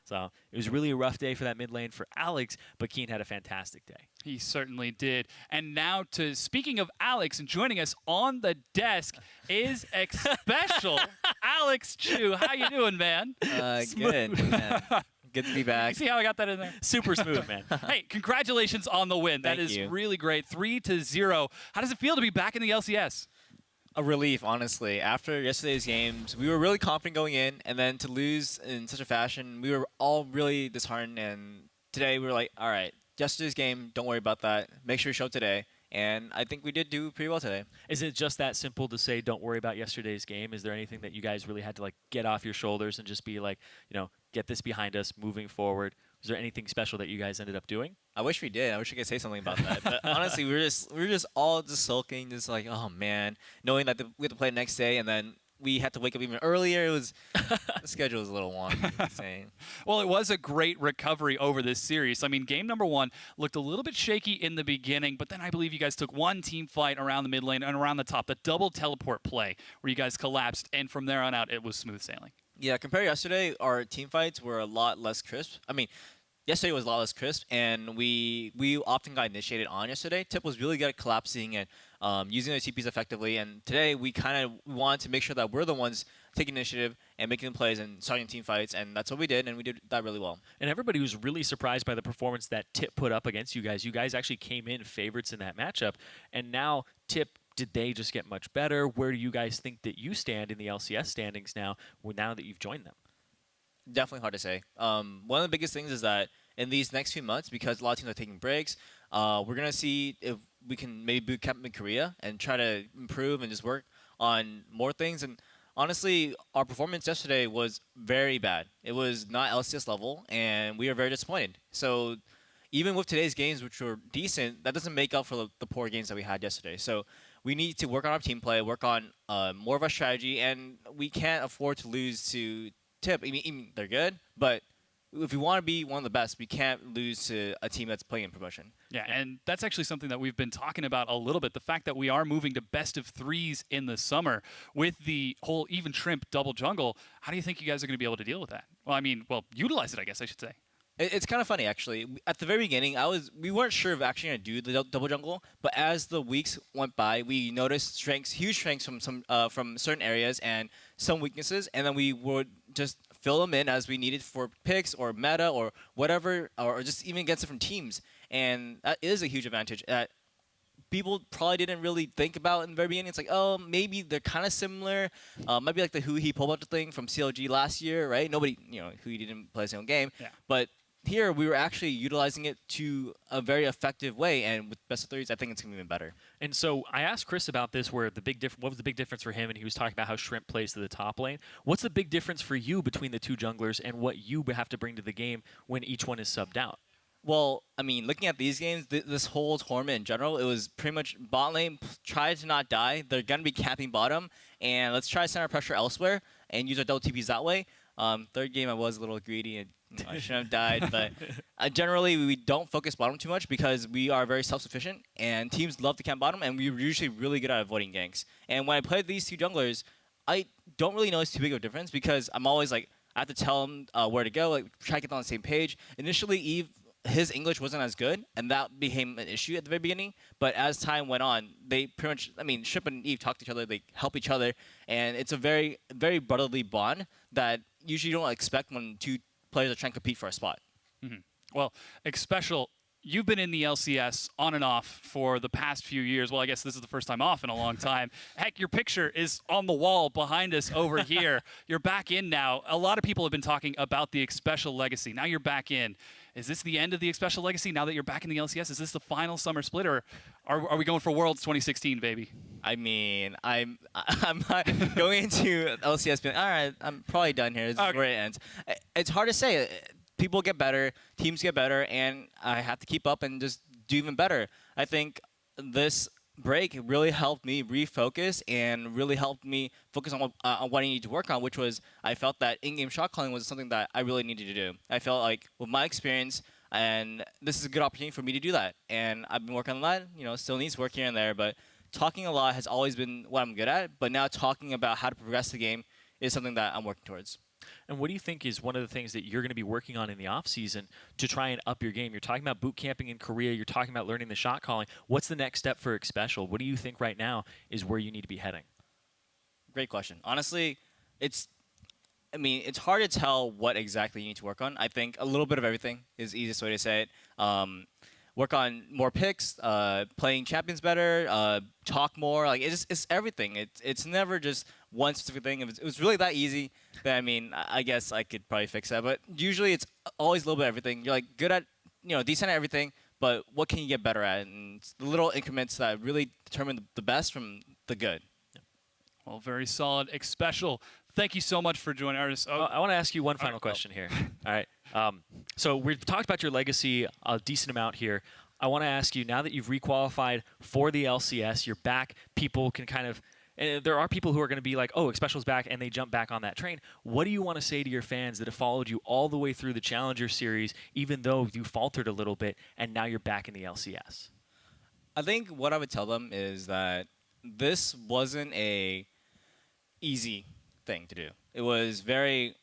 So it was really a rough day for that mid lane for Alex, but Keane had a fantastic day. He certainly did. And now to speaking of Alex, and joining us on the desk is Xpecial AlexIch. How you doing, man? Good. Yeah. Good to be back. You see how I got that in there? Super smooth, man. Hey, congratulations on the win. That Thank is you. really great. 3-0. How does it feel to be back in the LCS? A relief, honestly. After yesterday's games, we were really confident going in, and then to lose in such a fashion, we were all really disheartened. And today, we were like, all right, yesterday's game, don't worry about that. Make sure you show up today. And I think we did do pretty well today. Is it just that simple to say, don't worry about yesterday's game? Is there anything that you guys really had to like get off your shoulders and just be like, get this behind us, moving forward? Was there anything special that you guys ended up doing? I wish we did. I wish I could say something about that. But honestly, we were just all just sulking, just like, oh man, knowing that we had to play the next day, and then we had to wake up even earlier. It was the schedule was a little wonky. Insane. Well, it was a great recovery over this series. I mean, game number 1 looked a little bit shaky in the beginning, but then I believe you guys took one team fight around the mid lane and around the top, the double teleport play where you guys collapsed, and from there on out, it was smooth sailing. Yeah, compared to yesterday, our team fights were a lot less crisp. I mean, yesterday was a lot less crisp, and we often got initiated on yesterday. Tip was really good at collapsing and using their TPs effectively, and today we kind of wanted to make sure that we're the ones taking initiative and making the plays and starting team fights, and that's what we did, and we did that really well. And everybody was really surprised by the performance that Tip put up against you guys. You guys actually came in favorites in that matchup, and now Tip, did they just get much better? Where do you guys think that you stand in the LCS standings now that you've joined them? Definitely hard to say. One of the biggest things is that in these next few months, because a lot of teams are taking breaks, we're going to see if we can maybe boot camp in Korea and try to improve and just work on more things. And honestly, our performance yesterday was very bad. It was not LCS level, and we are very disappointed. So even with today's games, which were decent, that doesn't make up for the poor games that we had yesterday. So we need to work on our team play, work on more of our strategy, and we can't afford to lose to Tip. I mean, they're good, but if we want to be one of the best, we can't lose to a team that's playing in promotion. Yeah, and that's actually something that we've been talking about a little bit. The fact that we are moving to best of 3s in the summer with the whole even shrimp double jungle. How do you think you guys are going to be able to deal with that? Well, utilize it, I guess I should say. It's kind of funny, actually. At the very beginning, we weren't sure if actually going to do the double jungle, but as the weeks went by, we noticed huge strengths from certain areas and some weaknesses, and then we would just fill them in as we needed for picks or meta or whatever, or just even against different teams. And that is a huge advantage that people probably didn't really think about in the very beginning. It's like, oh, maybe they're kind of similar. Might be like the Hui Pobot thing from CLG last year, right? Nobody, Hui didn't play a single game. Yeah. But here, we were actually utilizing it to a very effective way, and with best of 3s, I think it's going to be even better. And so I asked Cris about this, where what was the big difference for him, and he was talking about how Shrimp plays to the top lane. What's the big difference for you between the two junglers and what you have to bring to the game when each one is subbed out? Well, I mean, looking at these games, this whole tournament in general, it was pretty much bot lane, try to not die. They're going to be camping bottom, and let's try to send our pressure elsewhere and use our double TPs that way. Third game, I was a little greedy, and I shouldn't have died, but generally, we don't focus bottom too much because we are very self-sufficient, and teams love to camp bottom, and we're usually really good at avoiding ganks. And when I play these two junglers, I don't really notice too big of a difference because I'm always like, I have to tell them where to go, like try to get them on the same page. Initially, his English wasn't as good, and that became an issue at the very beginning. But as time went on, they pretty much, Shrimp and Eve talk to each other, they help each other, and it's a very, very brotherly bond that usually you don't expect when two players are trying to compete for a spot. Mm-hmm. Well, Xpecial, you've been in the LCS on and off for the past few years. Well, I guess this is the first time off in a long time. Heck, your picture is on the wall behind us over here. You're back in now. A lot of people have been talking about the Xpecial legacy. Now you're back in. Is this the end of the Xpecial legacy now that you're back in the LCS? Is this the final summer split, or are we going for Worlds 2016, baby? I mean, I'm not going into LCS being, all right, I'm probably done here. This is where it ends. It's hard to say. People get better, teams get better, and I have to keep up and just do even better. I think this break really helped me refocus and really helped me focus on what I need to work on, which was I felt that in-game shot calling was something that I really needed to do. I felt like with my experience, and this is a good opportunity for me to do that. And I've been working on that. Still needs work here and there, but talking a lot has always been what I'm good at. But now talking about how to progress the game is something that I'm working towards. And what do you think is one of the things that you're going to be working on in the offseason to try and up your game? You're talking about boot camping in Korea. You're talking about learning the shot calling. What's the next step for Xpecial? What do you think right now is where you need to be heading? Great question. Honestly, it's hard to tell what exactly you need to work on. I think a little bit of everything is the easiest way to say it. Work on more picks, playing champions better, talk more. Like it's everything. It's never just one specific thing. If it was really that easy, then I guess I could probably fix that. But usually it's always a little bit of everything. You're like good at, decent at everything, but what can you get better at? And it's the little increments that really determine the best from the good. Well, very solid. Xpecial, thank you so much for joining us. I want to ask you one final question here. All right. So we've talked about your legacy a decent amount here. I want to ask you, now that you've requalified for the LCS, you're back, people can kind of, and there are people who are going to be like, oh, Xpecial's back, and they jump back on that train. What do you want to say to your fans that have followed you all the way through the Challenger Series, even though you faltered a little bit, and now you're back in the LCS? I think what I would tell them is that this wasn't a easy thing to do. It was I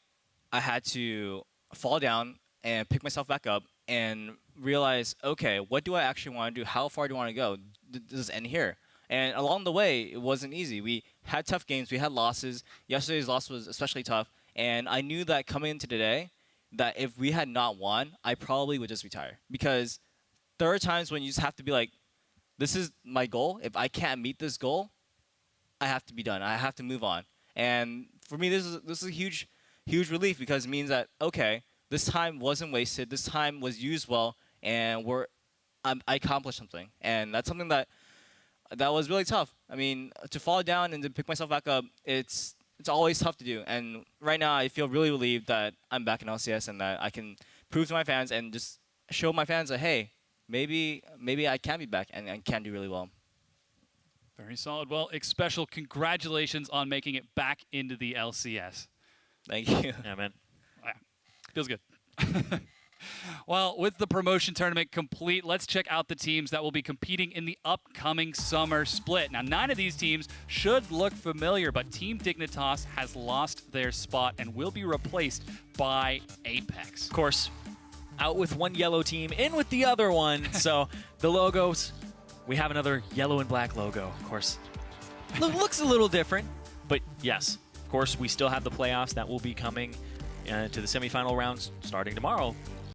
had to fall down and pick myself back up and realize, okay, what do I actually want to do? How far do I want to go? Does this end here? And along the way, it wasn't easy. We had tough games. We had losses. Yesterday's loss was especially tough. And I knew that coming into today, that if we had not won, I probably would just retire. Because there are times when you just have to be like, this is my goal. If I can't meet this goal, I have to be done. I have to move on. And for me, this is a huge relief, because it means that, okay, this time wasn't wasted. This time was used well, and I accomplished something. And that's something that was really tough. I mean, to fall down and to pick myself back up, it's always tough to do. And right now, I feel really relieved that I'm back in LCS and that I can prove to my fans and just show my fans that, hey, maybe I can be back and can do really well. Very solid. Well, Xpecial, congratulations on making it back into the LCS. Thank you. Yeah, man. Yeah, feels good. Well, with the promotion tournament complete, let's check out the teams that will be competing in the upcoming summer split. Now, 9 of these teams should look familiar, but Team Dignitas has lost their spot and will be replaced by APX. Of course, out with one yellow team, in with the other one. So the logos, we have another yellow and black logo. Of course, looks a little different, but yes, of course, we still have the playoffs that will be coming to the semifinal rounds starting tomorrow.